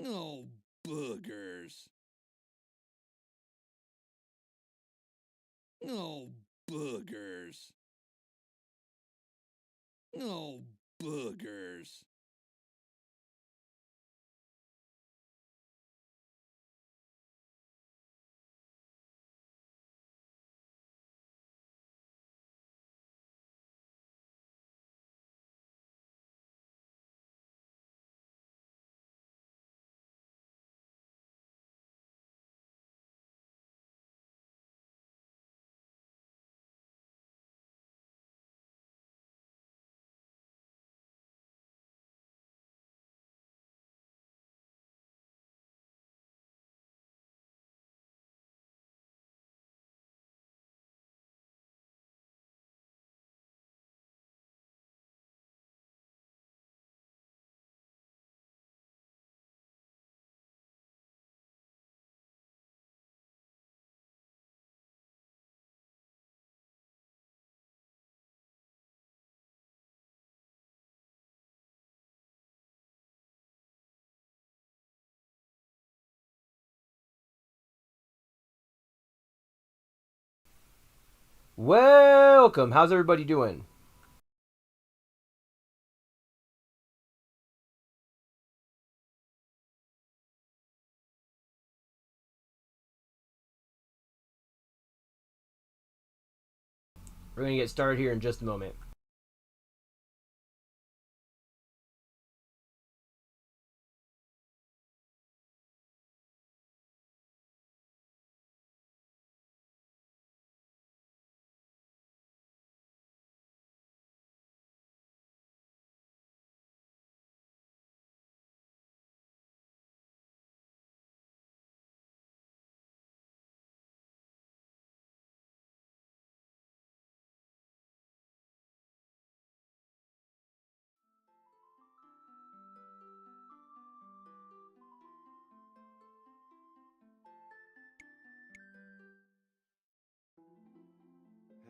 Oh, boogers. Oh, boogers. Oh, boogers. Welcome. How's everybody doing? We're going to get started here in just a moment.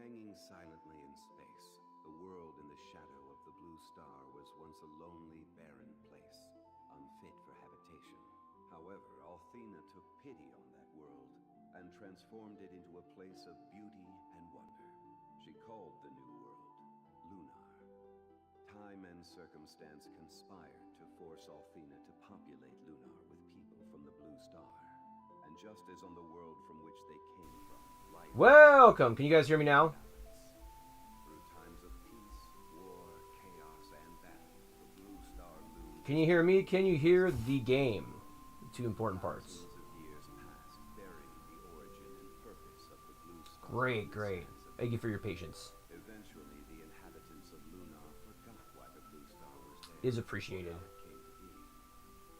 Hanging silently in space, the world in the shadow of the blue star was once a lonely, barren place, unfit for habitation. However, Althena took pity on that world and transformed it into a place of beauty and wonder. She called the new world Lunar. Time and circumstance conspired to force Althena to populate Lunar with people from the blue star. And just as on the world from which they came from, life... Welcome. Can you guys hear me now? Through times of peace, war, chaos, and battle, the blue star loomed. Can you hear me? Can you hear the game? Two important parts. Thousands of years passed, burying the origin and purpose of the blue star. Great, great. Thank you for your patience. Eventually, the inhabitants of Lunar forgot why the blue star was there. Is appreciated. How it came to be.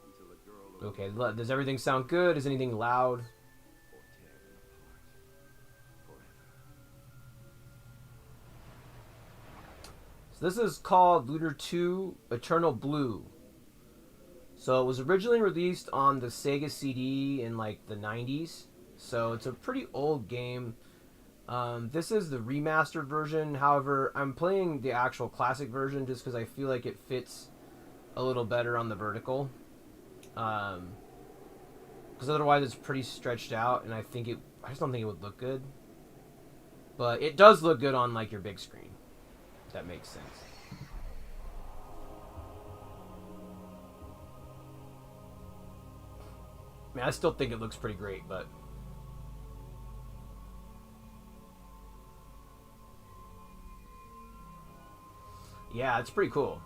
Until a girl Okay, does everything sound good? Is anything loud? or tear them apart forever. So this is called Lunar 2 Eternal Blue. So it was originally released on the Sega CD in like the 90s. So it's a pretty old game. This is the remastered version. However, I'm playing the actual classic version just because I feel like it fits a little better on the vertical. Because otherwise it's pretty stretched out, and I just don't think it would look good. But it does look good on like your big screen. If that makes sense. I mean, I still think it looks pretty great, but yeah, it's pretty cool.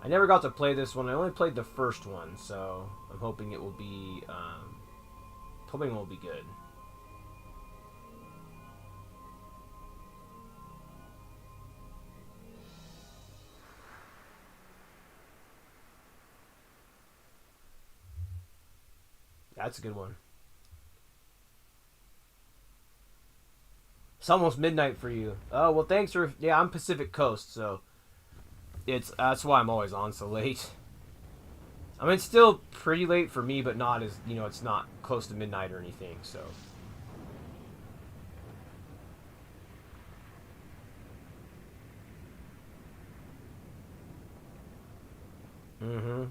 I never got to play this one. I only played the first one, so I'm hoping it will be good. That's a good one. It's almost midnight for you. Oh, well, thanks for... Yeah, I'm Pacific Coast, so... That's why I'm always on so late. I mean, it's still pretty late for me, but not as... You know, it's not close to midnight or anything, so... Mm-hmm.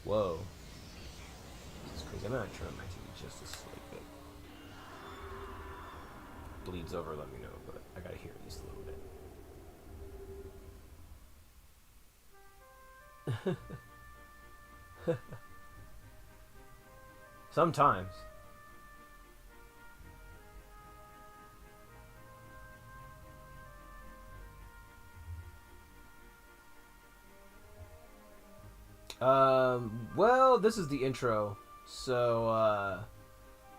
Whoa. This is crazy. I'm gonna turn on my TV just a slight bit. Bleeds over, let me know, but I gotta hear at least a little bit. Sometimes. Well, this is the intro, so,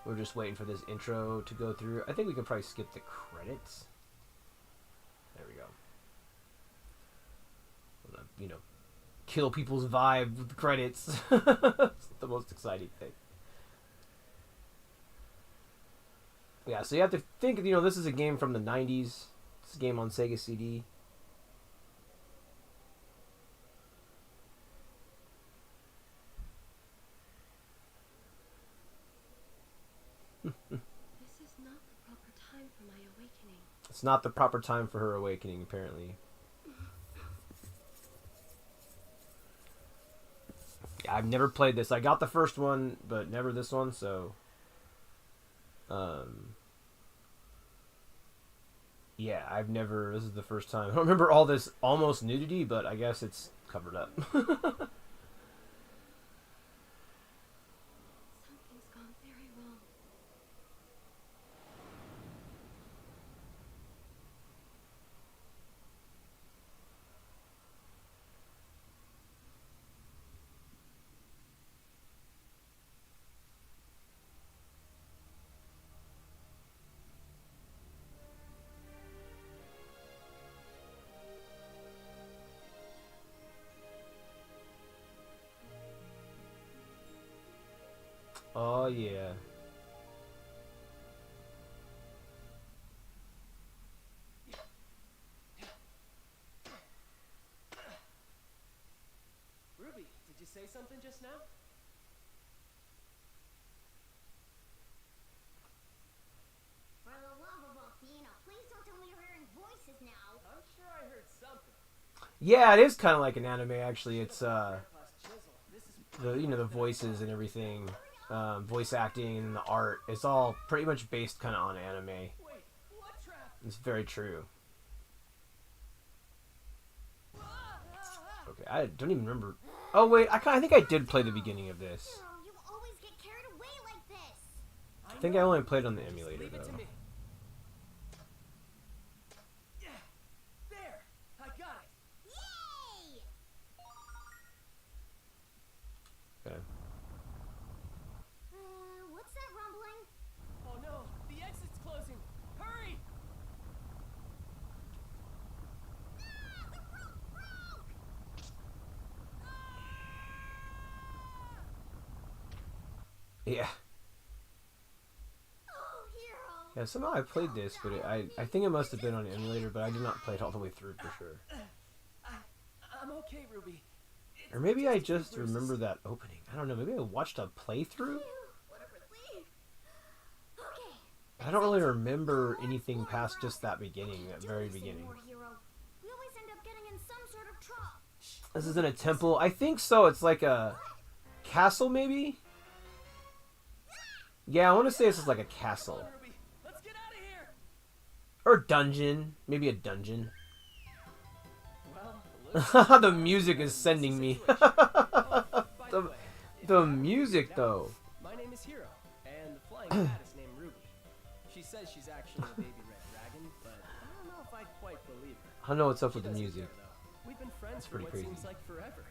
we're just waiting for this intro to go through. I think we could probably skip the credits. There we go. You know, kill people's vibe with the credits. It's the most exciting thing. Yeah, so you have to think, you know, this is a game from the 90s. It's a game on Sega CD. This is not the proper time for my awakening. It's not the proper time for her awakening, apparently. Yeah, I've never played this. I got the first one, but never this one, so... Yeah, I've never... This is the first time. I don't remember all this almost nudity, but I guess it's covered up. Something's gone very wrong. Oh, yeah. Ruby, did you say something just now? For the love of Athena, please don't tell me you're hearing voices now. I'm sure I heard something. Yeah, it is kind of like an anime, actually. It's, the, you know, the voices and everything, voice acting and the art. It's all pretty much based kind of on anime. Wait, what trap? It's very true. Okay, I don't even remember. Oh, wait, I think I did play the beginning of this. You always get carried away like this. I think I only played on the emulator, Leave it to though. me. Yeah, there, I got it. Yay! Okay. What's that rumbling? Oh no, the exit's closing. Hurry! Ah, the rope broke! Yeah. Oh, hero! Yeah, somehow I played this, but I think it must have been on emulator, but I did not play it all the way through for sure. I'm okay, Ruby. Or maybe I just remember that opening. I don't know, maybe I watched a playthrough? Phew, what a relief. Okay. I don't really remember anything past just that beginning, that very Don't listen, beginning. more hero. We always end up getting in some sort of trouble. This is in a temple. I think so. It's like a castle, maybe? Yeah, I want to say this is like a castle. Ruby, let's get out of here. Or dungeon. Maybe a dungeon. Well, looks The music is sending me. By the way, if The you haven't music, figured it out, though. My name is Hero, and the flying cat is named Ruby. She says she's actually a baby red dragon, but I don't know if I quite believe her. I don't know what's up She with the doesn't music. care, though. We've been friends That's for pretty what crazy. seems like forever.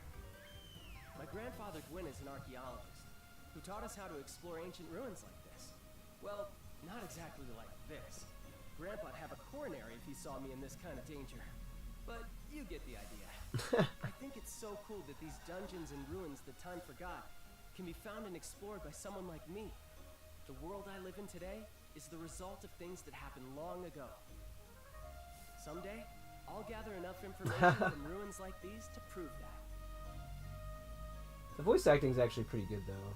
My grandfather Gwyn is an archaeologist who taught us how to explore ancient ruins like this. Well, not exactly like this. Grandpa'd have a coronary if he saw me in this kind of danger. But you get the idea. I think it's so cool that these dungeons and ruins that time forgot can be found and explored by someone like me. The world I live in today is the result of things that happened long ago. Someday, I'll gather enough information from ruins like these to prove that. The voice acting is actually pretty good, though.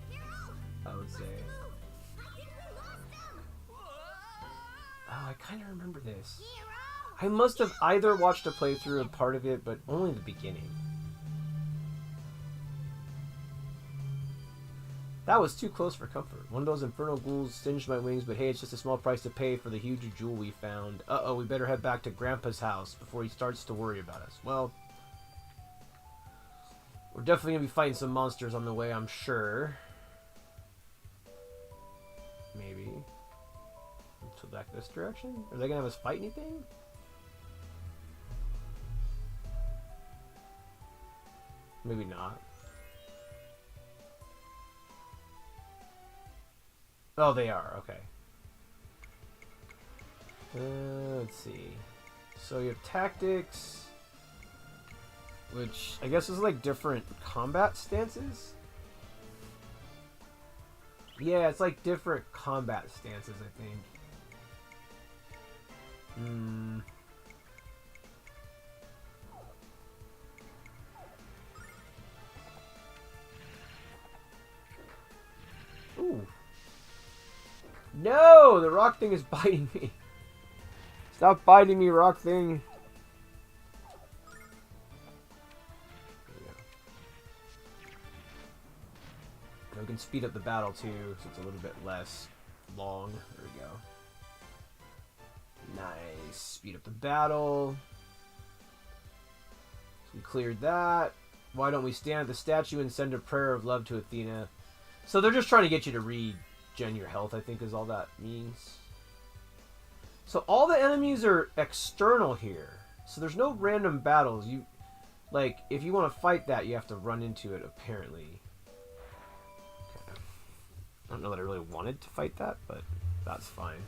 Hero! I would say. Move! I think we lost them! Oh, I kind of remember this. Hero! I must have either watched a playthrough of part of it, but only the beginning. That was too close for comfort. One of those infernal ghouls singed my wings, but hey, it's just a small price to pay for the huge jewel we found. Uh-oh, we better head back to Grandpa's house before he starts to worry about us. Well, we're definitely going to be fighting some monsters on the way, I'm sure. Maybe. So back this direction? Are they going to have us fight anything? Maybe not. Oh, they are. Okay. Let's see. So you have tactics, which I guess is like different combat stances. Yeah, it's like different combat stances, I think. Ooh. No! The rock thing is biting me. Stop biting me, rock thing. There we go. And we can speed up the battle too, so it's a little bit less long. There we go. Nice. Speed up the battle. So we cleared that. Why don't we stand at the statue and send a prayer of love to Athena? So they're just trying to get you to regen your health, I think is all that means. So all the enemies are external here. So there's no random battles. You, like, if you want to fight that, you have to run into it, apparently. Okay. I don't know that I really wanted to fight that, but that's fine.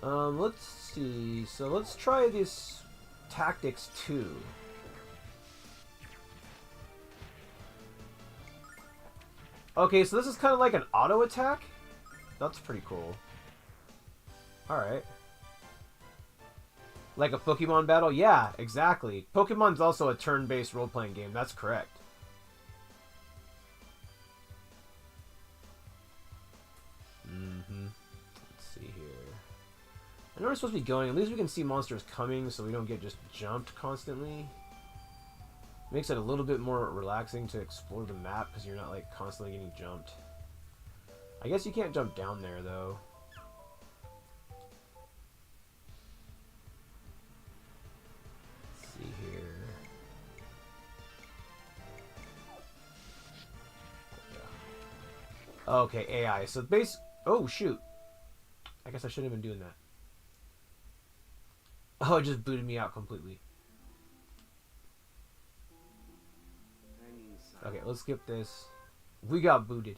Let's see. So let's try this Tactics 2. Okay, so this is kind of like an auto attack. That's pretty cool. Alright. Like a Pokemon battle? Yeah, exactly. Pokemon's also a turn-based role-playing game. That's correct. Let's see here. I know we're supposed to be going. At least we can see monsters coming so we don't get just jumped constantly. Makes it a little bit more relaxing to explore the map because you're not like constantly getting jumped. I guess you can't jump down there though. Let's see here. Okay, AI. So base. Oh shoot! I guess I shouldn't have been doing that. Oh, it just booted me out completely. Okay, let's skip this. We got booted.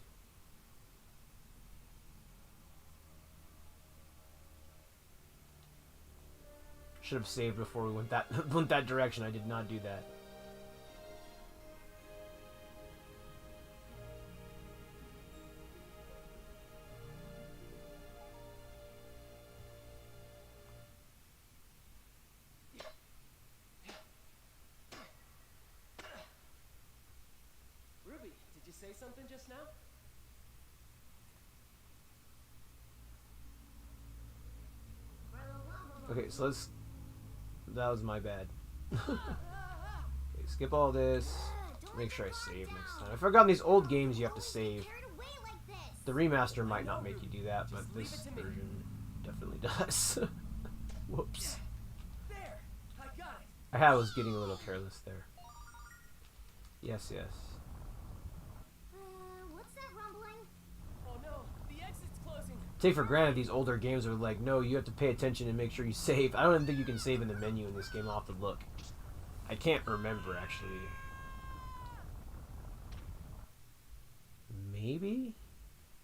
Should have saved before we went that direction. I did not do that. Ruby, did you say something just now? Okay, so let's... That was my bad. Okay, skip all this. Make sure I save next time. I forgot in these old games you have to save. The remaster might not make you do that, but this version definitely does. Whoops. There! I got it! I was getting a little careless there. Yes, yes. What's that rumbling? Oh no, the exit's closing. Take for granted these older games are like, no, you have to pay attention and make sure you save. I don't even think you can save in the menu in this game. I'll have to look. I can't remember, actually. Maybe?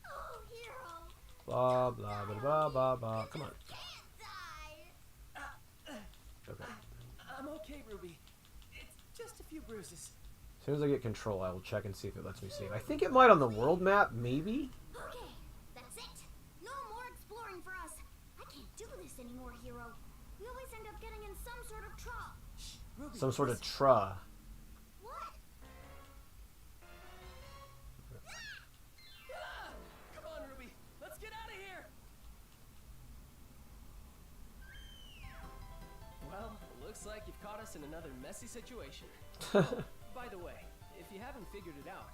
Oh, hero! Blah, blah, blah, blah, blah, blah. Come on. Can't die! Okay. I'm okay, Ruby. It's just a few bruises. As soon as I get control, I will check and see if it lets me save. I think it might on the world map, maybe? Okay, that's it. No more exploring for us. I can't do this anymore, hero. We always end up getting in some sort of trouble. Shh, Ruby. Some sort of listen. tra. What? Ah! Come on, Ruby. Let's get out of here. Well, it looks like you've caught us in another messy situation. By the way, if you haven't figured it out,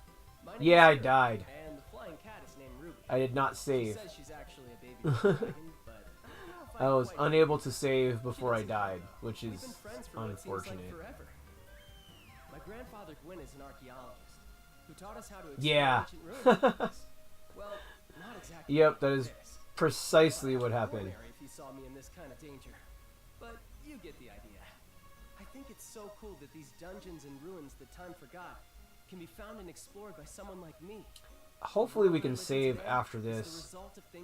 my name Yeah, I is Hero, died. and the flying cat is named Ruby. I did not She save. says she's actually a baby dragon, but we don't find I was quite unable right. to save She before I doesn't know, died, though. which We've is been friends for what seems like unfortunate. forever. My grandfather Gwyn is an archaeologist who taught us how to explore Yeah. ancient ruins like this. Well, not exactly. Yep, like that is this. precisely I'd what have happened. ordinary if he saw me in this kind of danger. But you get the idea. I think it's so cool that these dungeons and ruins that time forgot can be found and explored by someone like me. Hopefully we can save after this.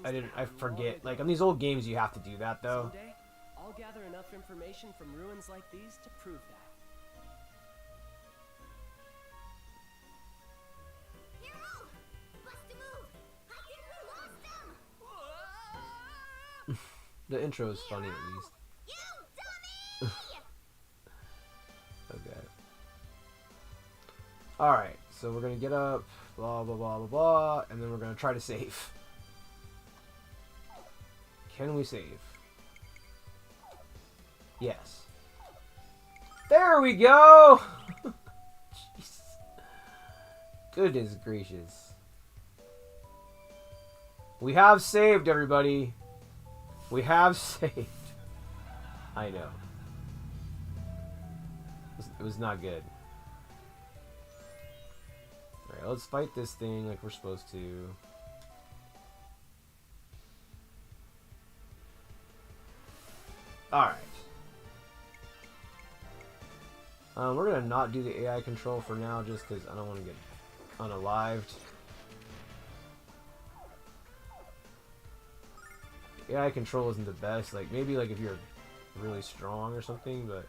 I forget. Like on these old games you have to do that though. Someday, I'll gather enough information from ruins like these to prove that. Hero! Bust a move! I think we lost him! The intro is funny at least. You dummy! Okay. Alright, so we're gonna get up, blah blah blah blah blah, and then we're gonna try to save. Can we save? Yes. There we go! Jeez. Goodness gracious. We have saved, everybody. We have saved. I know. It was not good. Alright, let's fight this thing like we're supposed to. Alright. We're gonna not do the AI control for now just because I don't want to get unalived. AI control isn't the best. Like, maybe like if you're really strong or something, but...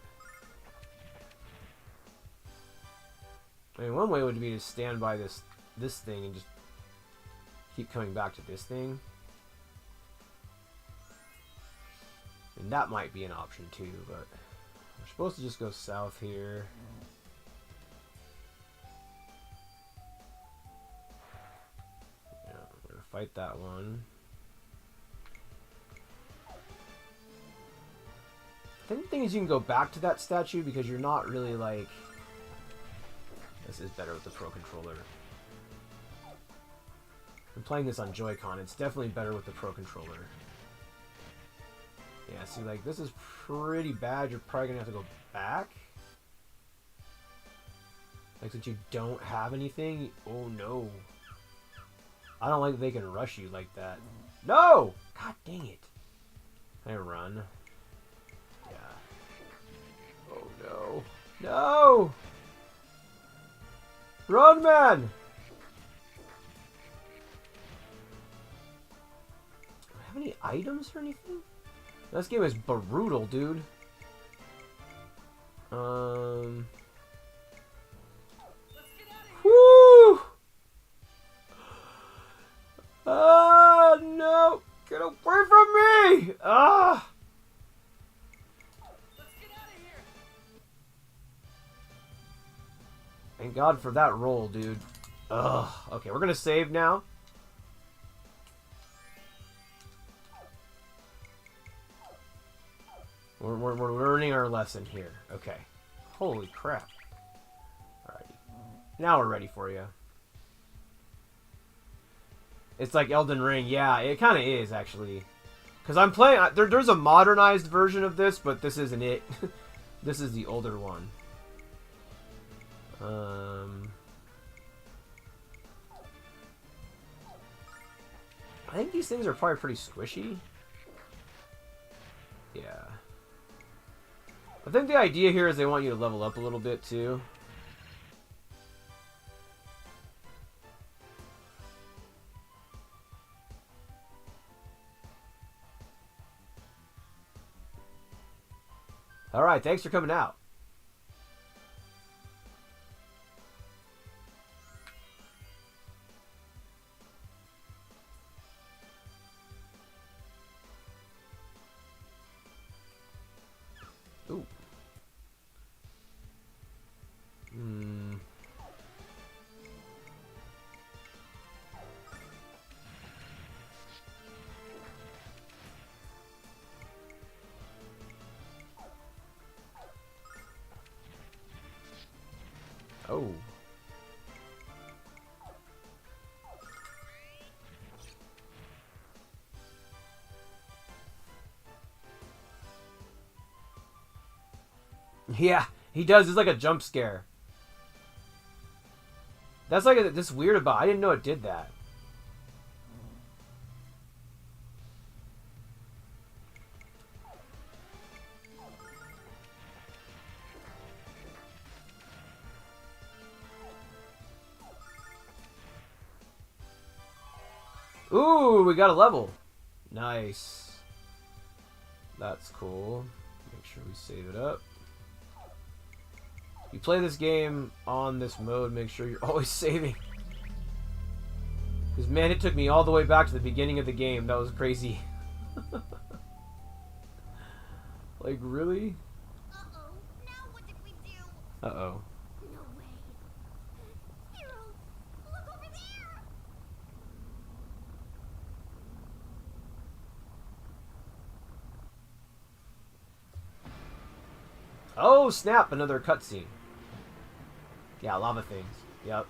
I mean, one way would be to stand by this thing and just keep coming back to this thing. And that might be an option too, but we're supposed to just go south here. Yeah, we're gonna fight that one. I think the thing is you can go back to that statue because you're not really like... This is better with the Pro Controller. I'm playing this on Joy-Con. It's definitely better with the Pro Controller. Yeah, see, like, this is pretty bad. You're probably gonna have to go back. Like, since you don't have anything. Oh, no. I don't like that they can rush you like that. No! God dang it. Can I run? Yeah. Oh, no. No! Run, man! Do I have any items or anything? This game is brutal, dude. Woo! Ah, no! Get away from me! Ah! Thank God for that roll, dude. Ugh. Okay, we're gonna save now. We're learning our lesson here. Okay. Holy crap. Alrighty. Now we're ready for you. It's like Elden Ring. Yeah, it kind of is, actually. Because I'm playing... there's a modernized version of this, but this isn't it. This is the older one. I think these things are probably pretty squishy. Yeah. I think the idea here is they want you to level up a little bit, too. Alright, thanks for coming out. Ooh. Oh. Yeah, he does. It's like a jump scare. That's like this weird about. I didn't know it did that. Ooh, we got a level. Nice. That's cool. Make sure we save it up. If you play this game on this mode, make sure you're always saving. Because, man, it took me all the way back to the beginning of the game. That was crazy. Like, really? Uh-oh. Now what did we do? Uh-oh. No way. Hero, look over there! Oh, snap! Another cutscene. Yeah, lava things. Yep.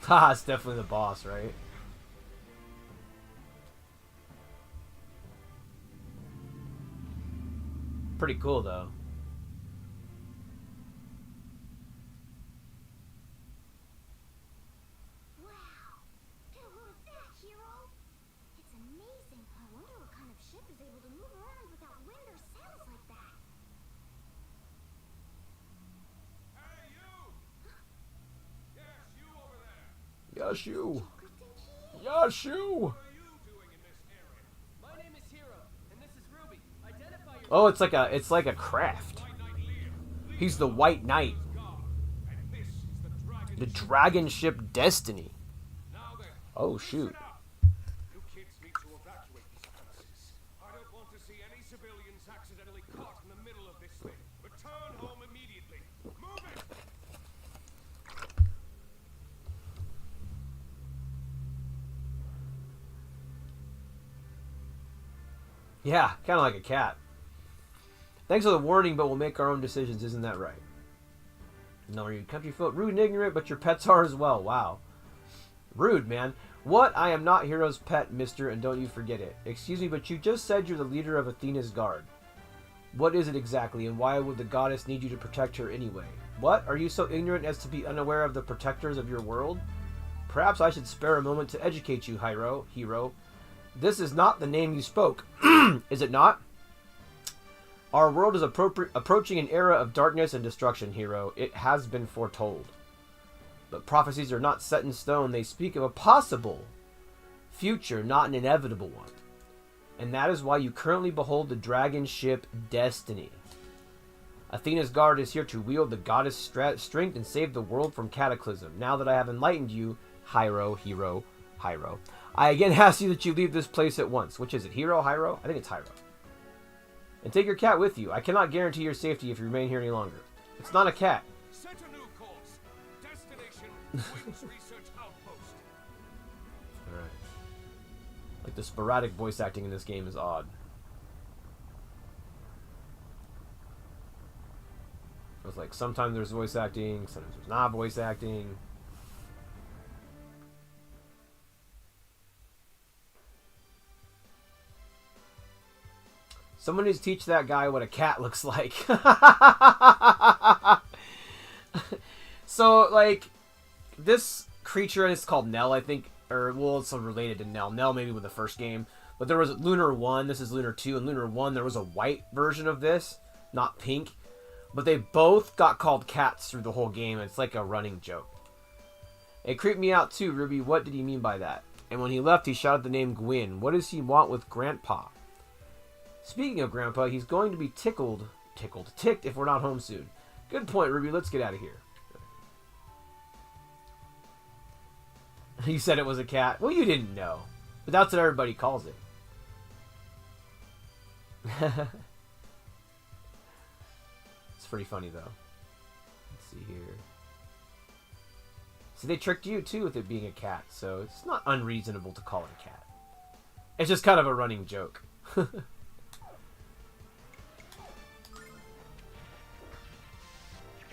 Haha, it's definitely the boss, right? Pretty cool, though. Wow. What was that, Hero? It's amazing. I wonder what kind of ship is able to move around without wind or sails like that. Hey, you! Yes, you over there! Yes, you. Kristen Key? Yes, you. What are you doing in this area? My name is Hero, and this is Ruby. Identify yourself. Oh, it's like a craft. White Knight Liam. He's the White Knight. God. And this is The the dragon. dragon ship Destiny. Now then. Oh, shoot. Listen up. You kids need to evacuate these premises. I don't want to see any civilians accidentally caught in the middle of this thing. Return home immediately. Move it! Yeah, kind of like a cat. Thanks for the warning, but we'll make our own decisions. Isn't that right? No, you country folk, rude and ignorant, but your pets are as well. Wow. Rude, man. What? I am not Hero's pet, mister, and don't you forget it. Excuse me, but you just said you're the leader of Athena's guard. What is it exactly, and why would the goddess need you to protect her anyway? What? Are you so ignorant as to be unaware of the protectors of your world? Perhaps I should spare a moment to educate you, Hero. This is not the name you spoke. Is it not? Our world is approaching an era of darkness and destruction, Hero. It has been foretold. But prophecies are not set in stone. They speak of a possible future, not an inevitable one. And that is why you currently behold the dragon ship Destiny. Athena's guard is here to wield the goddess' strength and save the world from cataclysm. Now that I have enlightened you, Hero, I again ask you that you leave this place at once. Which is it, Hero? I think it's Hiro. And take your cat with you. I cannot guarantee your safety if you remain here any longer. It's not a cat. Set a new course. Destination, Wings Research Outpost. Alright. Like, the sporadic voice acting in this game is odd. It was like sometimes there's voice acting, sometimes there's not voice acting. Someone needs to teach that guy what a cat looks like. So, like, this creature, and it's called Nell, I think, or, well, it's related to Nell. Nell maybe with the first game. But there was Lunar 1, this is Lunar 2, and Lunar 1, there was a white version of this, not pink. But they both got called cats through the whole game. It's like a running joke. It creeped me out too, Ruby. What did he mean by that? And when he left, he shouted the name Gwyn. What does he want with Grandpa? Speaking of Grandpa, he's going to be ticked if we're not home soon. Good point, Ruby. Let's get out of here. You said it was a cat. Well, you didn't know. But that's what everybody calls it. It's pretty funny, though. Let's see here. So they tricked you, too, with it being a cat. So it's not unreasonable to call it a cat. It's just kind of a running joke.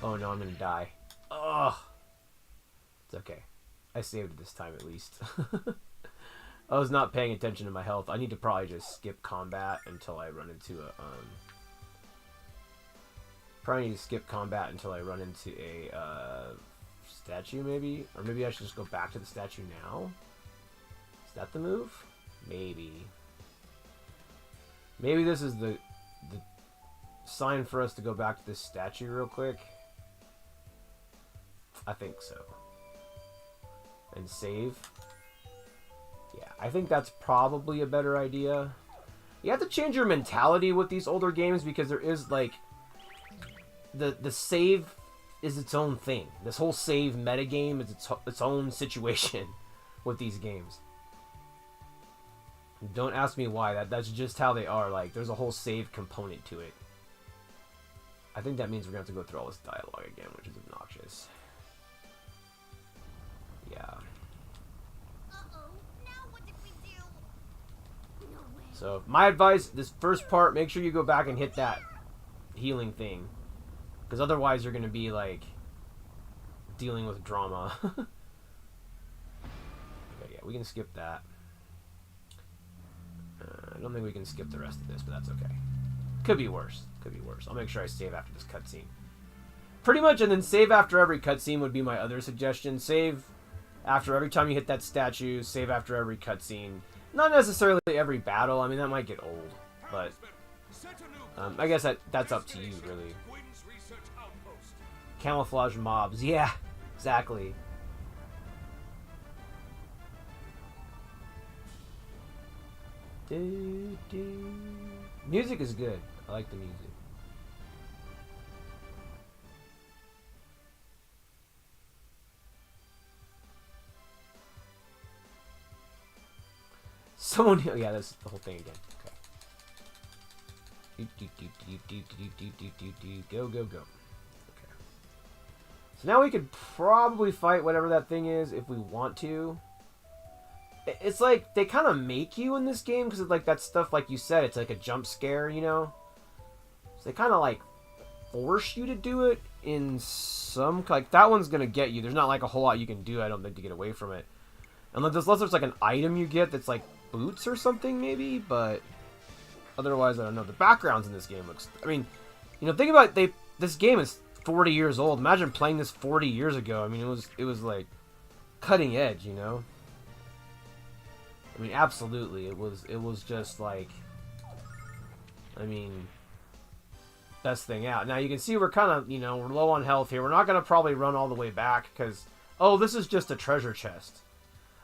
Oh, no, I'm going to die. Ugh. It's okay. I saved it this time, at least. I was not paying attention to my health. I need to probably just skip combat until I run into a, Probably need to skip combat until I run into a, statue, maybe? Or maybe I should just go back to the statue now? Is that the move? Maybe. Maybe this is the sign for us to go back to this statue real quick. I think so. And save. Yeah, I think that's probably a better idea. You have to change your mentality with these older games because there is, like, the save is its own thing. This whole save metagame is its own situation with these games. Don't ask me why. That's just how they are. Like, there's a whole save component to it. I think that means we're going to have to go through all this dialogue again, which is obnoxious. Yeah. Uh-oh, now what did we do? No way. So, my advice, this first part, make sure you go back and hit that healing thing. Because otherwise you're going to be, like, dealing with drama. Okay, yeah, we can skip that. I don't think we can skip the rest of this, but that's okay. Could be worse. Could be worse. I'll make sure I save after this cutscene. Pretty much, and then save after every cutscene would be my other suggestion. Save after every time you hit that statue. Save after every cutscene. Not necessarily every battle. I mean, that might get old. But I guess that's up to you, really. Camouflage mobs. Yeah, exactly. Music is good. I like the music. Someone, yeah, that's the whole thing again. Okay. Go, go, go. Okay. So now we could probably fight whatever that thing is if we want to. It's like they kind of make you in this game because like that stuff, like you said, it's like a jump scare, you know. So they kind of like force you to do it in some, like that one's gonna get you. There's not like a whole lot you can do, I don't think, to get away from it. Unless there's like an item you get that's like boots or something maybe, but otherwise I don't know. The backgrounds in this game looks, I mean, you know, think about it, this game is 40 years old. Imagine playing this 40 years ago. I mean, it was like cutting edge, you know. I mean, absolutely, it was just like, I mean, best thing out. Now you can see we're kind of, you know, we're low on health here. We're not gonna probably run all the way back because, oh, this is just a treasure chest.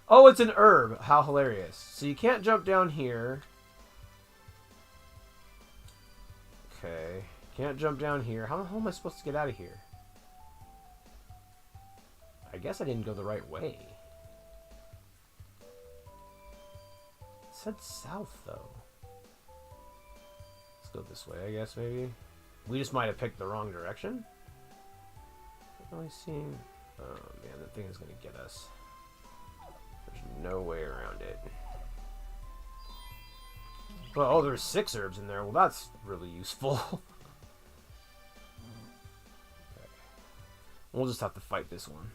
Oh, it's an herb. How hilarious. So you can't jump down here. Okay, can't jump down here. How the hell am I supposed to get out of here? I guess I didn't go the right way. It said south, though. Let's go this way, I guess, maybe. We just might have picked the wrong direction. Not really seeing... Oh, man, that thing is going to get us. There's no way around it. Well, oh, there's 6 herbs in there. Well, that's really useful. We'll just have to fight this one.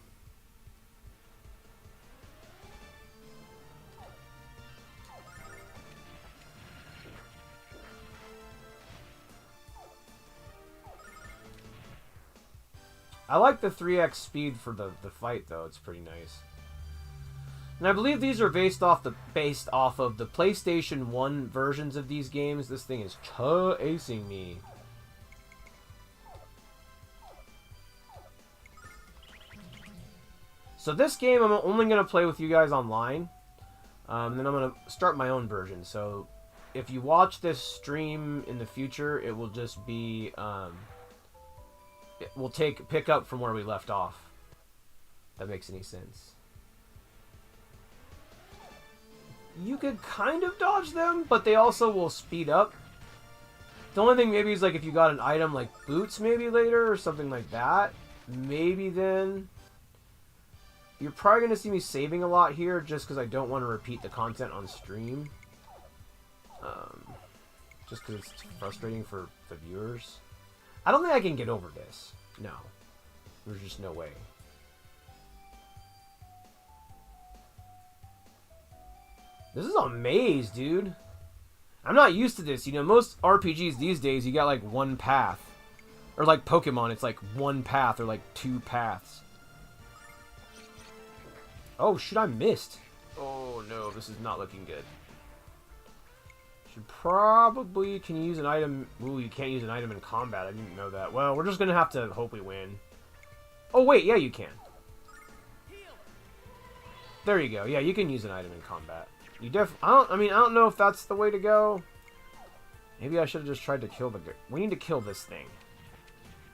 I like the 3x speed for the fight, though. It's pretty nice. And I believe these are based off of the PlayStation 1 versions of these games. This thing is chasing me. So this game I'm only going to play with you guys online. Then I'm going to start my own version. So if you watch this stream in the future, it will just be... we'll pick up from where we left off. If that makes any sense. You could kind of dodge them, but they also will speed up. The only thing maybe is like if you got an item like boots maybe later or something like that. Maybe then... You're probably going to see me saving a lot here just because I don't want to repeat the content on stream. Just because it's frustrating for the viewers. I don't think I can get over this. No. There's just no way. This is a maze, dude. I'm not used to this. You know, most RPGs these days, you got like one path. Or like Pokemon, it's like one path or like two paths. Oh, shoot, I missed. Oh, no, this is not looking good. Should probably... Can you use an item... Ooh, you can't use an item in combat. I didn't know that. Well, we're just going to have to hope we win. Oh, wait, yeah, you can. There you go. Yeah, you can use an item in combat. You I don't know if that's the way to go. Maybe I should have just tried to kill the... We need to kill this thing.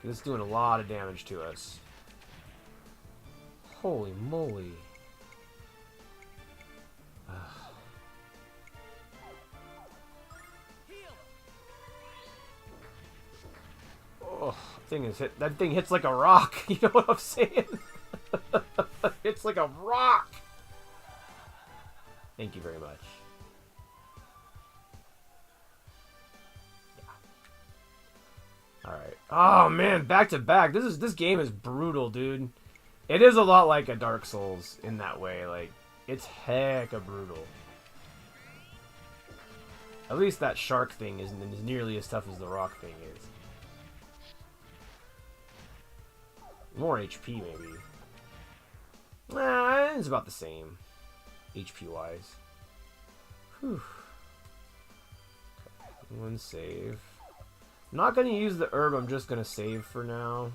Because it's doing a lot of damage to us. Holy moly. Oh, that thing hits like a rock. You know what I'm saying? It's like a rock. Thank you very much. Yeah. All right. Oh man, back to back. This game is brutal, dude. It is a lot like a Dark Souls in that way. Like, it's hecka brutal. At least that shark thing isn't as nearly as tough as the rock thing is. More HP, maybe. Nah, it's about the same. HP-wise. Whew. Okay. One save. I'm not going to use the herb, I'm just going to save for now.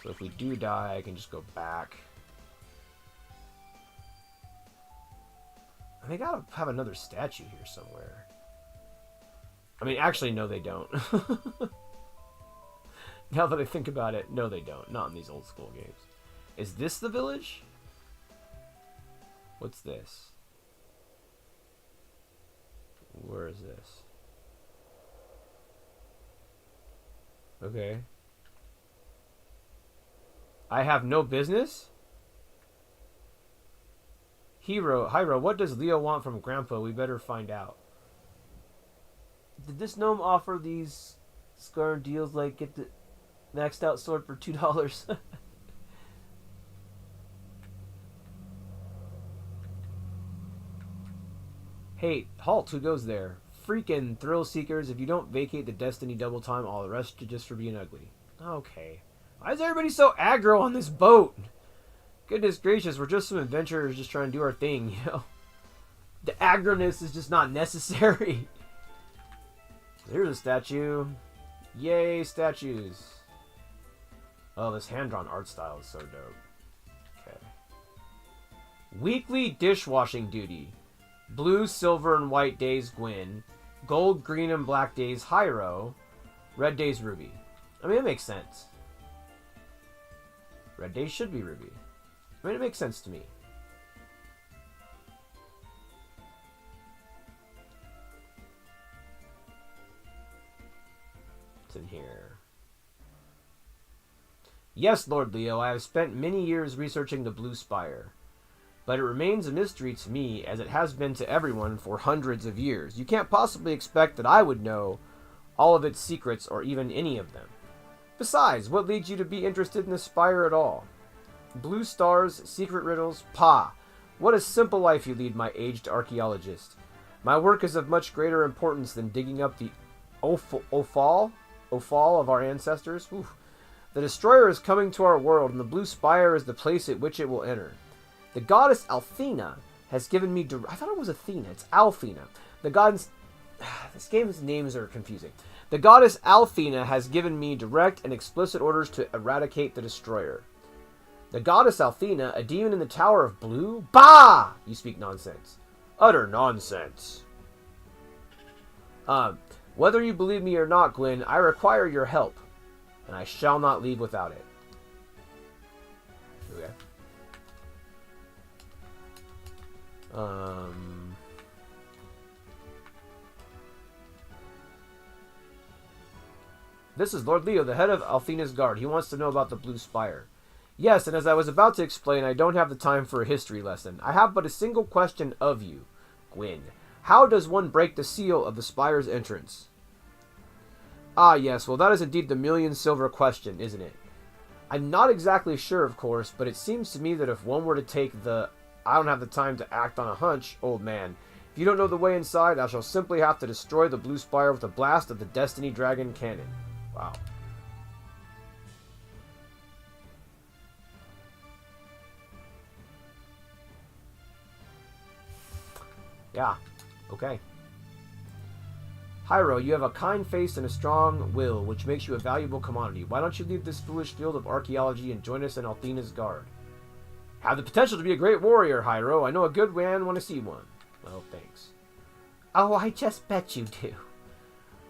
So if we do die, I can just go back. They gotta have another statue here somewhere. I mean, actually, no, they don't. Now that I think about it, no, they don't. Not in these old school games. Is this the village? What's this? Where is this? Okay. I have no business? Hyro, what does Leo want from Grandpa? We better find out. Did this gnome offer these scar deals like get the maxed out sword for $2? Hey, halt, who goes there? Freaking thrill seekers, if you don't vacate the Destiny double time, I'll arrest you just for being ugly. Okay. Why is everybody so aggro on this boat? Goodness gracious, we're just some adventurers just trying to do our thing, you know? The aggroness is just not necessary. There's a statue. Yay, statues. Oh, this hand-drawn art style is so dope. Okay. Weekly dishwashing duty. Blue, silver, and white days, Gwyn. Gold, green, and black days, Hyro. Red days, Ruby. I mean, it makes sense. Red days should be Ruby. I mean, it makes sense to me. What's in here? Yes, Lord Leo, I have spent many years researching the Blue Spire. But it remains a mystery to me, as it has been to everyone for hundreds of years. You can't possibly expect that I would know all of its secrets, or even any of them. Besides, what leads you to be interested in the Spire at all? Blue stars, secret riddles, pah! What a simple life you lead, my aged archaeologist. My work is of much greater importance than digging up the Ophal of our ancestors. Oof. The Destroyer is coming to our world, and the Blue Spire is the place at which it will enter. The goddess Althena has given me... I thought it was Athena. It's Althena. The goddess... This game's names are confusing. The goddess Althena has given me direct and explicit orders to eradicate the Destroyer. The goddess Althena, a demon in the Tower of Blue? Bah! You speak nonsense. Utter nonsense. Whether you believe me or not, Gwyn, I require your help, and I shall not leave without it. Okay. This is Lord Leo, the head of Althena's guard. He wants to know about the Blue Spire. Yes, and as I was about to explain, I don't have the time for a history lesson. I have but a single question of you, Gwyn. How does one break the seal of the Spire's entrance? Ah, yes, well that is indeed the million-silver question, isn't it? I'm not exactly sure, of course, but it seems to me that if one were to take the I don't have the time to act on a hunch, old man. If you don't know the way inside, I shall simply have to destroy the Blue Spire with a blast of the Destiny Dragon cannon. Wow. Yeah, okay. Hyro, you have a kind face and a strong will, which makes you a valuable commodity. Why don't you leave this foolish field of archaeology and join us in Althena's guard? Have the potential to be a great warrior, Hyro. I know a good man when I see one. Well, thanks. Oh, I just bet you do.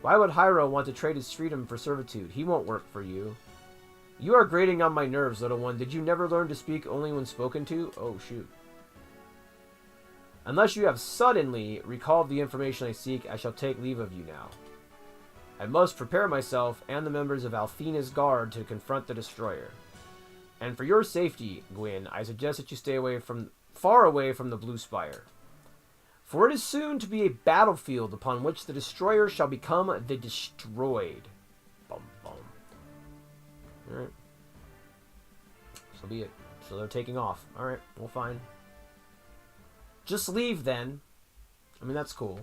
Why would Hyro want to trade his freedom for servitude? He won't work for you. You are grating on my nerves, little one. Did you never learn to speak only when spoken to? Oh, shoot. Unless you have suddenly recalled the information I seek, I shall take leave of you now. I must prepare myself and the members of Althena's guard to confront the Destroyer. And for your safety, Gwyn, I suggest that you stay far away from the Blue Spire. For it is soon to be a battlefield upon which the Destroyer shall become the destroyed. Bum, bum. Alright. So be it. So they're taking off. Alright, well, fine. Just leave, then. I mean, that's cool.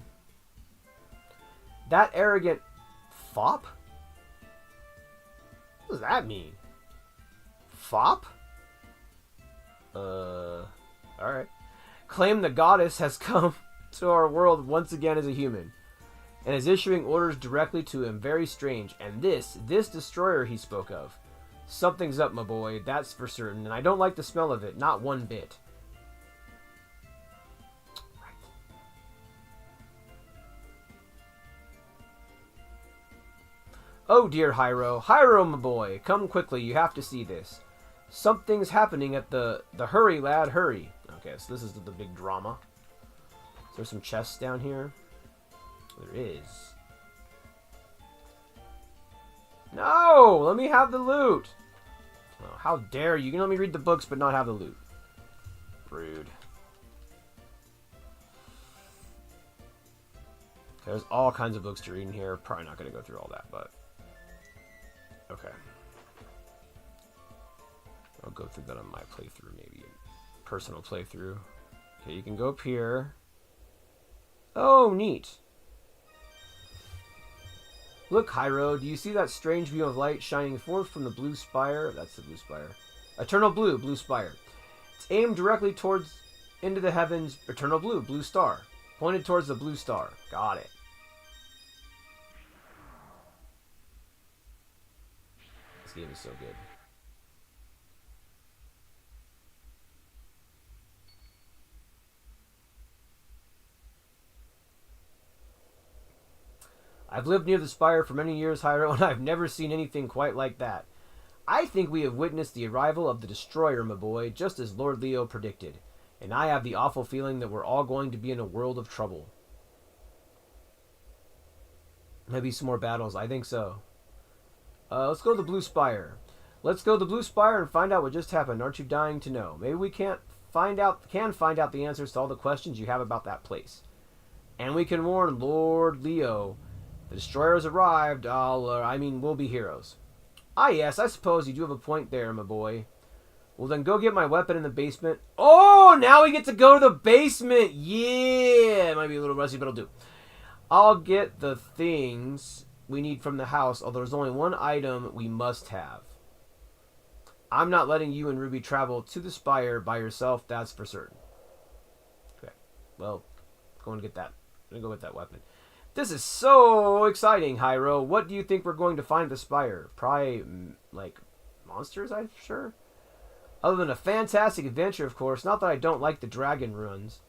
That arrogant fop? What does that mean? Fop? Alright. Claim the goddess has come to our world once again as a human, and is issuing orders directly to him. Very strange. And this destroyer he spoke of. Something's up, my boy, that's for certain, and I don't like the smell of it, not one bit. Oh dear, Hyro. Hyro, my boy, come quickly, you have to see this. Something's happening at the hurry, lad, hurry. Okay, so this is the big drama. Is there some chests down here? There is. No! Let me have the loot! Oh, how dare you? You can let me read the books but not have the loot. Rude. There's all kinds of books to read in here. Probably not going to go through all that, but... Okay. I'll go through that on my playthrough, maybe. Personal playthrough. Okay, you can go up here. Oh, neat. Look, Hyro, do you see that strange beam of light shining forth from the Blue Spire? That's the Blue Spire. Eternal Blue, Blue Spire. It's aimed directly into the heavens. Eternal Blue, Blue Star. Pointed towards the Blue Star. Got it. This game is so good. I've lived near the Spire for many years, Hyro, and I've never seen anything quite like that. I think we have witnessed the arrival of the Destroyer, my boy, just as Lord Leo predicted. And I have the awful feeling that we're all going to be in a world of trouble. Maybe some more battles, I think so. Let's go to the Blue Spire. Let's go to the Blue Spire and find out what just happened. Aren't you dying to know? Maybe we can find out the answers to all the questions you have about that place. And we can warn Lord Leo. The Destroyer has arrived. We'll be heroes. Ah, yes, I suppose you do have a point there, my boy. Well, then go get my weapon in the basement. Oh, now we get to go to the basement. Yeah, it might be a little rusty, but it'll do. I'll get the things we need from the house, although there's only one item we must have. I'm not letting you and Ruby travel to the Spire by yourself, that's for certain. Okay, well, go and get that. I'm going to go get that weapon. This is so exciting, Hyro. What do you think we're going to find at the Spire? Probably, like, monsters, I'm sure? Other than a fantastic adventure, of course. Not that I don't like the dragon runes,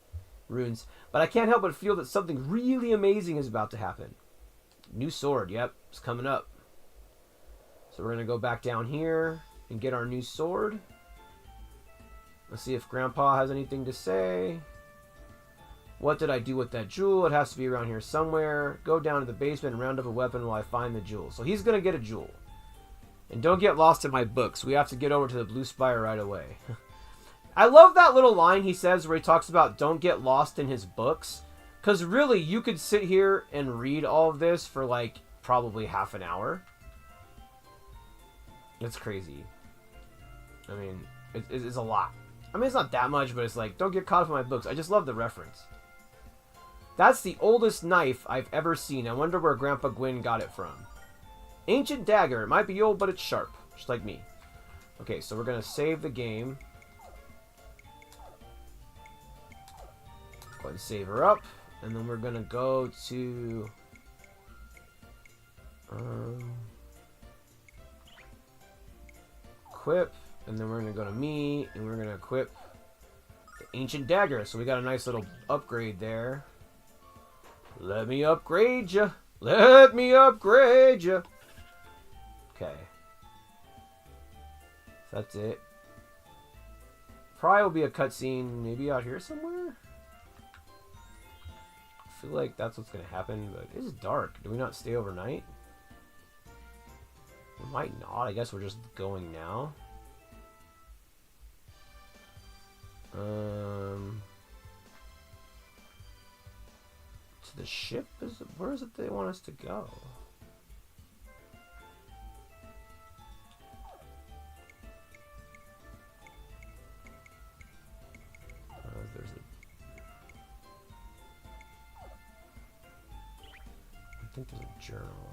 but I can't help but feel that something really amazing is about to happen. New sword, yep, it's coming up. So we're going to go back down here and get our new sword. Let's see if Grandpa has anything to say. What did I do with that jewel? It has to be around here somewhere. Go down to the basement and round up a weapon while I find the jewel. So he's going to get a jewel. And don't get lost in my books. We have to get over to the Blue Spire right away. I love that little line he says where he talks about don't get lost in his books. Because really, you could sit here and read all of this for like probably half an hour. It's crazy. I mean, it's a lot. I mean, it's not that much, but it's like, don't get caught up in my books. I just love the reference. That's the oldest knife I've ever seen. I wonder where Grandpa Gwyn got it from. Ancient dagger. It might be old, but it's sharp. Just like me. Okay, so we're going to save the game. Go ahead and save her up. And then we're going to go to... equip. And then we're going to go to me. And we're going to equip the ancient dagger. So we got a nice little upgrade there. Let me upgrade ya. Let me upgrade ya. Okay. That's it. Probably will be a cutscene maybe out here somewhere. I feel like that's what's going to happen, but it's dark. Do we not stay overnight? We might not. I guess we're just going now. To the ship? Where is it they want us to go? There's a... I think there's a journal.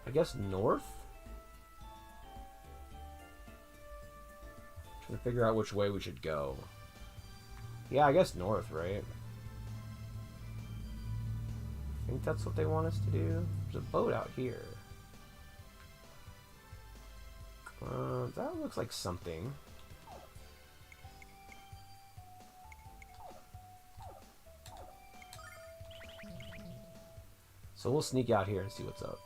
I guess north? Trying to figure out which way we should go. Yeah, I guess north, right? I think that's what they want us to do. There's a boat out here. That looks like something. So we'll sneak out here and see what's up.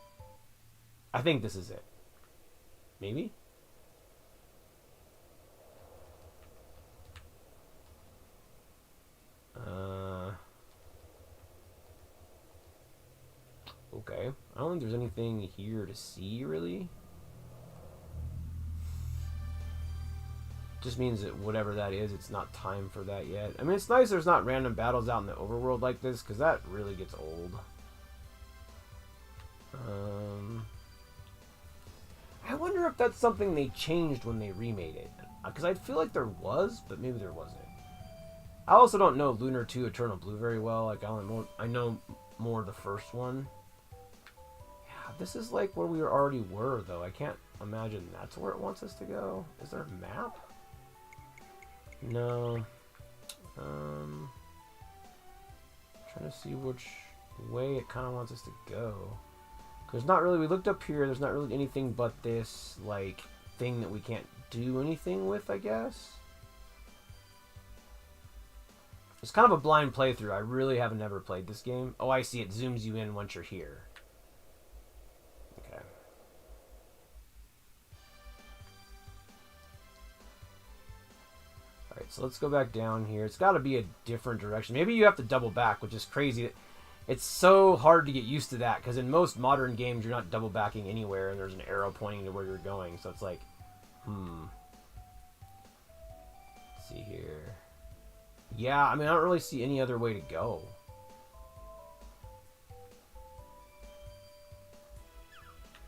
I think this is it. Maybe? Okay. I don't think there's anything here to see, really. Just means that whatever that is, it's not time for that yet. I mean, it's nice there's not random battles out in the overworld like this, because that really gets old. I wonder if that's something they changed when they remade it. Because I feel like there was, but maybe there wasn't. I also don't know Lunar 2 Eternal Blue very well. Like, I know more the first one. Yeah, this is like where we already were, though. I can't imagine that's where it wants us to go. Is there a map? No. Trying to see which way it kind of wants us to go. There's not really, we looked up here, there's not really anything but this, like, thing that we can't do anything with, I guess. It's kind of a blind playthrough. I really have never played this game. Oh, I see, it zooms you in once you're here. Okay. Alright, so let's go back down here. It's got to be a different direction. Maybe you have to double back, which is crazy. It's so hard to get used to that, because in most modern games, you're not double backing anywhere, and there's an arrow pointing to where you're going, so it's like, Let's see here. Yeah, I mean, I don't really see any other way to go.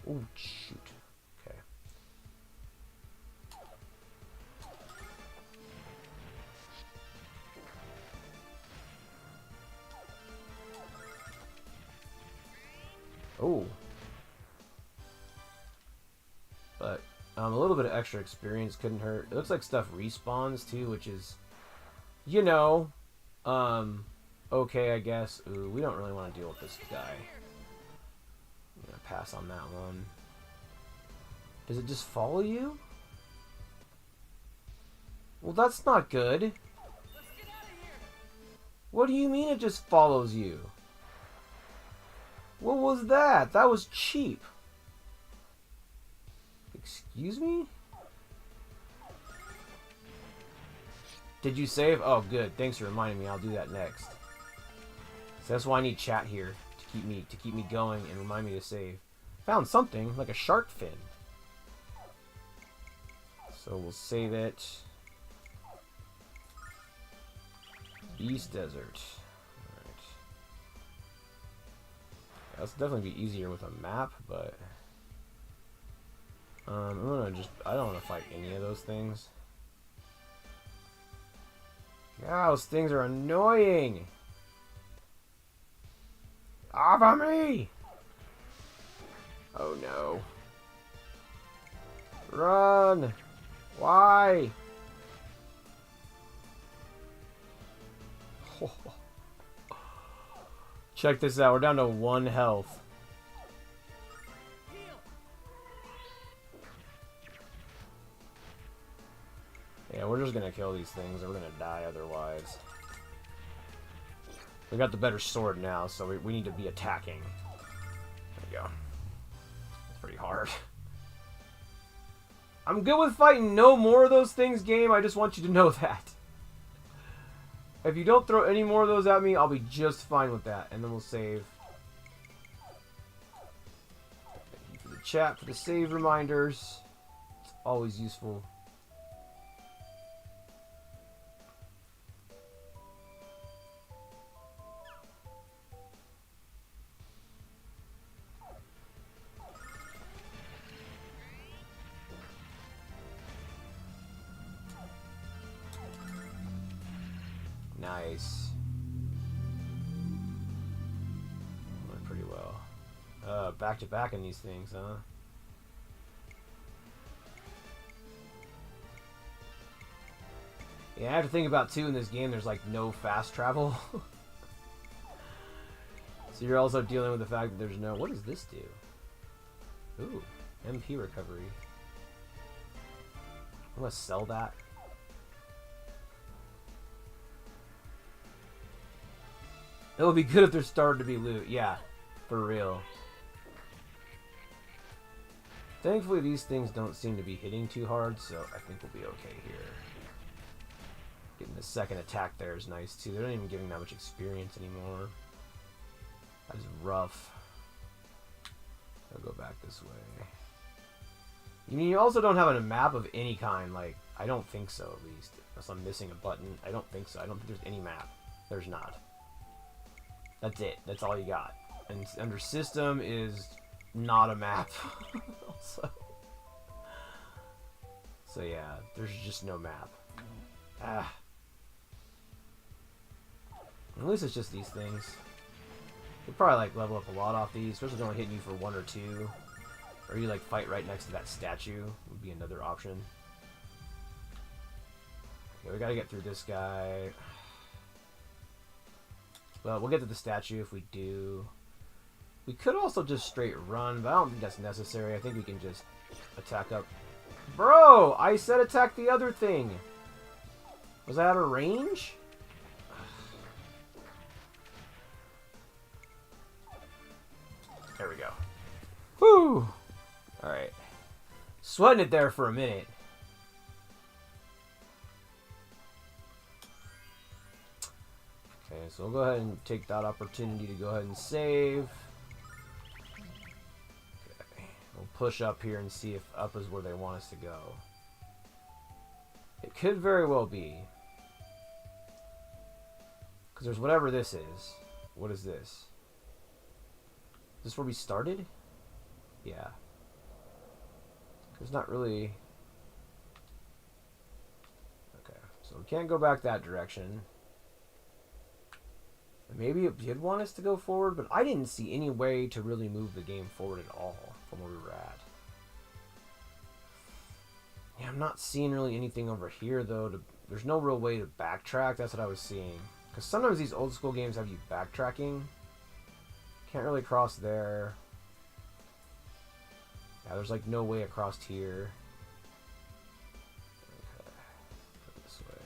Oh, shoot. Okay. Oh. But a little bit of extra experience couldn't hurt. It looks like stuff respawns too, which is, you know, okay, I guess. Ooh, we don't really want to deal with this guy. I'm gonna pass on that one. Does it just follow you? Well, that's not good. What do you mean it just follows you? What was that? That was cheap. Excuse me? Did you save? Oh, good. Thanks for reminding me. I'll do that next. So that's why I need chat here to keep me going and remind me to save. Found something like a shark fin. So we'll save it. East Desert. Alright. That's definitely be easier with a map, but I'm gonna just, I don't want to fight any of those things. Yeah, those things are annoying. Off of me! Oh no. Run! Why? Check this out. We're down to 1 health. Yeah, we're just gonna kill these things or we're gonna die otherwise. We got the better sword now, so we need to be attacking. There we go. It's pretty hard. I'm good with fighting no more of those things, game. I just want you to know that. If you don't throw any more of those at me, I'll be just fine with that. And then we'll save. Thank you for the chat, for the save reminders. It's always useful. Nice. Went pretty well. Back to back in these things, huh? Yeah, I have to think about too in this game there's like no fast travel. So you're also dealing with the fact that there's no, what does this do? Ooh, MP recovery. I'm gonna sell that. It would be good if there started to be loot. Yeah, for real. Thankfully, these things don't seem to be hitting too hard, so I think we'll be okay here. Getting the second attack there is nice, too. They're not even giving that much experience anymore. That is rough. I'll go back this way. You mean you also don't have a map of any kind? Like, I don't think so, at least. Unless I'm missing a button. I don't think so. I don't think there's any map. There's not. That's it. That's all you got. And under system is not a map. Also. So yeah, there's just no map. Ah. At least it's just these things. You'll probably like level up a lot off these, especially if they're only hitting you for 1 or 2. Or you like fight right next to that statue would be another option. Okay, we gotta get through this guy. Well, we'll get to the statue if we do. We could also just straight run, but I don't think that's necessary. I think we can just attack up. Bro! I said attack the other thing! Was I out of range? There we go. Whew! Alright. Sweating it there for a minute. Okay, so we'll go ahead and take that opportunity to go ahead and save. Okay, we'll push up here and see if up is where they want us to go. It could very well be. Because there's whatever this is. What is this? Is this where we started? Yeah. There's not really... Okay, so we can't go back that direction. Maybe it did want us to go forward, but I didn't see any way to really move the game forward at all from where we were at. Yeah, I'm not seeing really anything over here, though. There's no real way to backtrack. That's what I was seeing. Because sometimes these old school games have you backtracking. Can't really cross there. Yeah, there's like no way across here. Okay. Go this way.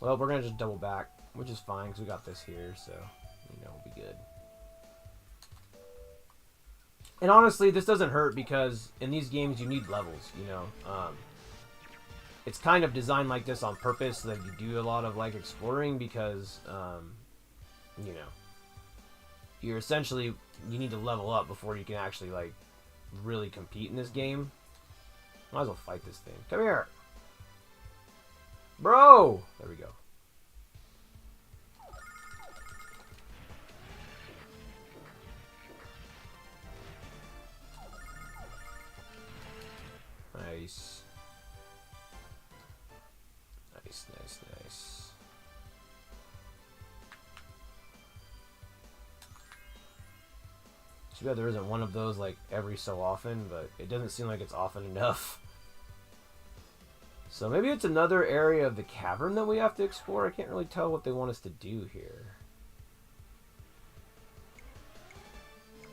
Well, we're going to just double back, which is fine because we got this here, so, you know, we'll be good. And honestly, this doesn't hurt because in these games you need levels, you know. It's kind of designed like this on purpose so that you do a lot of like exploring because, you know, you're essentially, you need to level up before you can actually like really compete in this game. Might as well fight this thing. Come here. Bro! There we go. Nice. Nice, nice, nice. Too bad there isn't one of those like every so often, but it doesn't seem like it's often enough. So maybe it's another area of the cavern that we have to explore. I can't really tell what they want us to do here.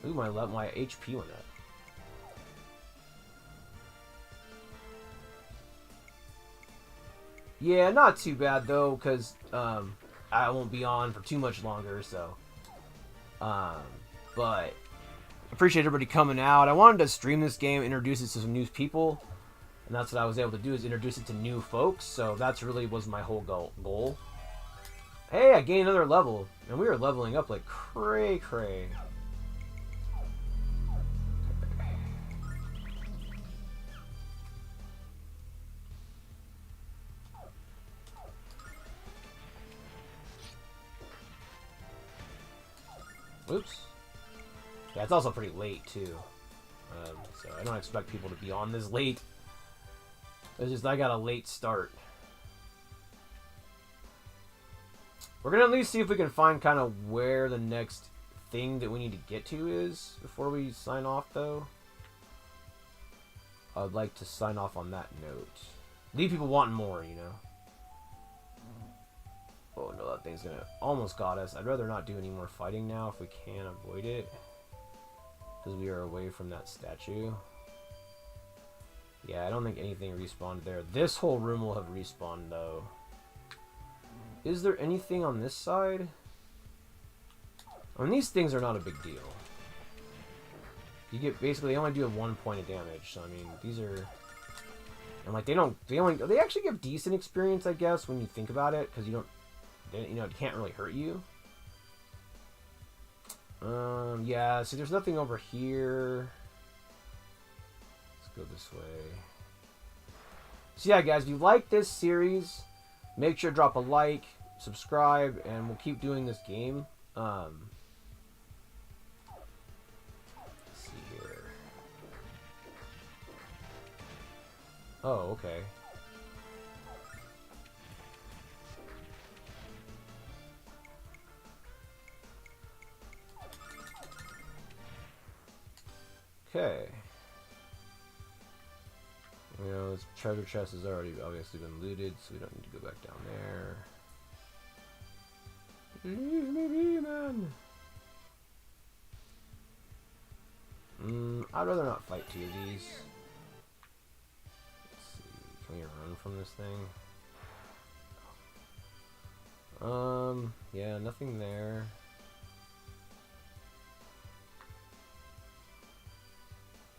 Ooh, my HP went up. Yeah, not too bad though, because I won't be on for too much longer, so. But appreciate everybody coming out. I wanted to stream this game, introduce it to some new people, and that's what I was able to do, is introduce it to new folks. So that's really was my whole goal. Hey, I gained another level, and we were leveling up like cray. Oops. Yeah, it's also pretty late, too. So I don't expect people to be on this late. It's just I got a late start. We're going to at least see if we can find kind of where the next thing that we need to get to is before we sign off, though. I'd like to sign off on that note. Leave people wanting more, you know. Oh no, that thing's gonna almost got us. I'd rather not do any more fighting now if we can avoid it, because we are away from that statue. Yeah, I don't think anything respawned there. This whole room will have respawned though. Is there anything on this side? I mean, these things are not a big deal. You get basically they only do 1 point of damage, so I mean these are. And like they actually give decent experience, I guess, when you think about it, because you know, it can't really hurt you. Yeah, see, there's nothing over here. Let's go this way. So yeah, guys, if you like this series, make sure to drop a like, subscribe, and we'll keep doing this game. Let's see here. Oh, okay. Okay. You know, this treasure chest has already obviously been looted, so we don't need to go back down there. Leave me be, man! I'd rather not fight two of these. Let's see, can we run from this thing? Yeah, nothing there.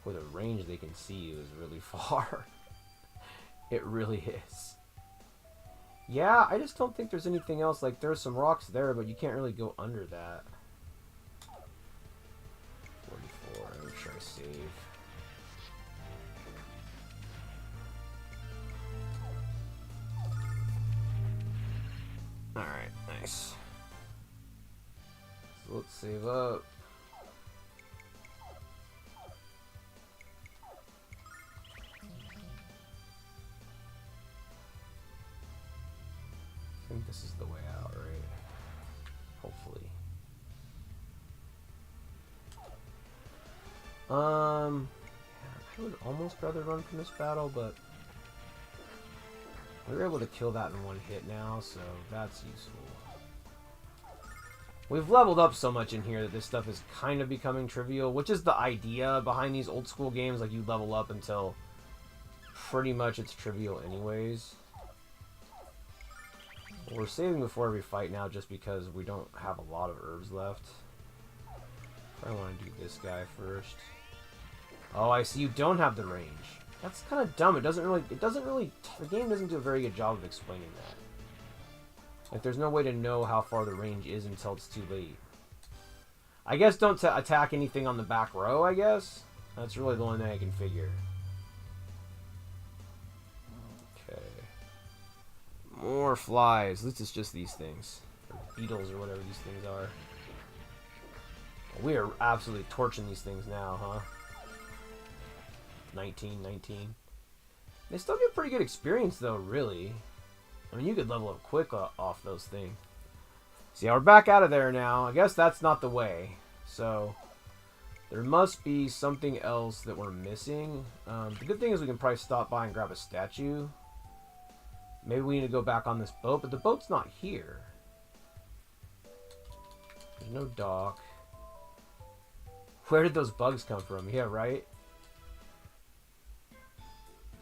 Boy, the range they can see you is really far. It really is. Yeah, I just don't think there's anything else. Like, there's some rocks there, but you can't really go under that. 44, I'm gonna try to save. Alright, nice. So let's save up. this is the way out, right? Hopefully. I would almost rather run from this battle, but we were able to kill that in one hit now, so that's useful. We've leveled up so much in here that this stuff is kind of becoming trivial, which is the idea behind these old school games. Like, you level up until pretty much it's trivial anyways. We're saving before every fight now just because we don't have a lot of herbs left. I want to do this guy first. Oh, I see you don't have the range. That's kind of dumb. The game doesn't do a very good job of explaining that. Like, there's no way to know how far the range is until it's too late. I guess don't attack anything on the back row, I guess. That's really the only thing I can figure. Okay. More flies. At least it's just these things. Or beetles or whatever these things are. We are absolutely torching these things now, huh? 19. They still get pretty good experience, though, really. I mean, you could level up quick off those things. So yeah, we're back out of there now. I guess that's not the way. So, there must be something else that we're missing. The good thing is we can probably stop by and grab a statue. Maybe we need to go back on this boat, but the boat's not here. There's no dock. Where did those bugs come from? Yeah, right?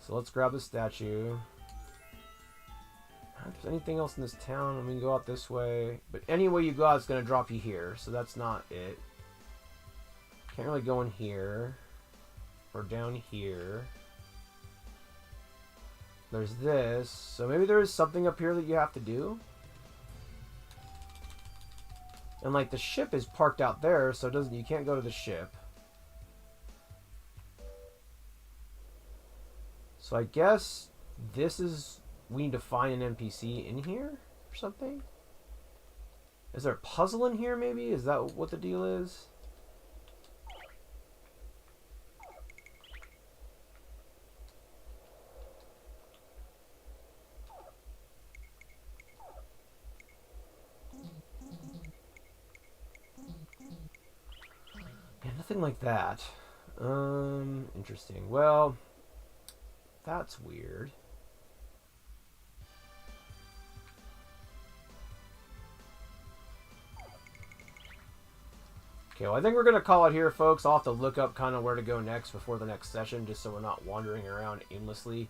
So let's grab the statue. If there's anything else in this town, we can go out this way. But any way you go out, it's going to drop you here. So that's not it. Can't really go in here. Or down here. There's this. So maybe there is something up here that you have to do. And like the ship is parked out there, so you can't go to the ship. So I guess this is... We need to find an NPC in here or something? Is there a puzzle in here, maybe? Is that what the deal is? Yeah, nothing like that. Interesting. Well, that's weird. Okay, well, I think we're going to call it here, folks. I'll have to look up kind of where to go next before the next session, just so we're not wandering around aimlessly.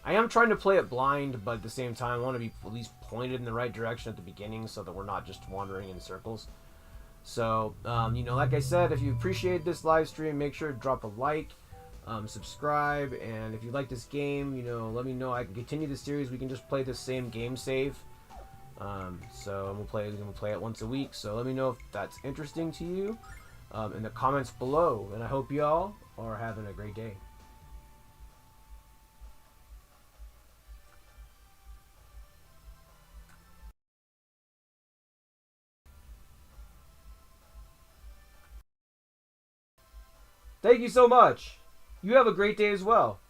I am trying to play it blind, but at the same time, I want to be at least pointed in the right direction at the beginning so that we're not just wandering in circles. So, you know, like I said, if you appreciate this live stream, make sure to drop a like, subscribe, and if you like this game, you know, let me know. I can continue the series. We can just play the same game save. So we're gonna play it once a week. So let me know if that's interesting to you in the comments below. And I hope y'all are having a great day. Thank you so much. You have a great day as well.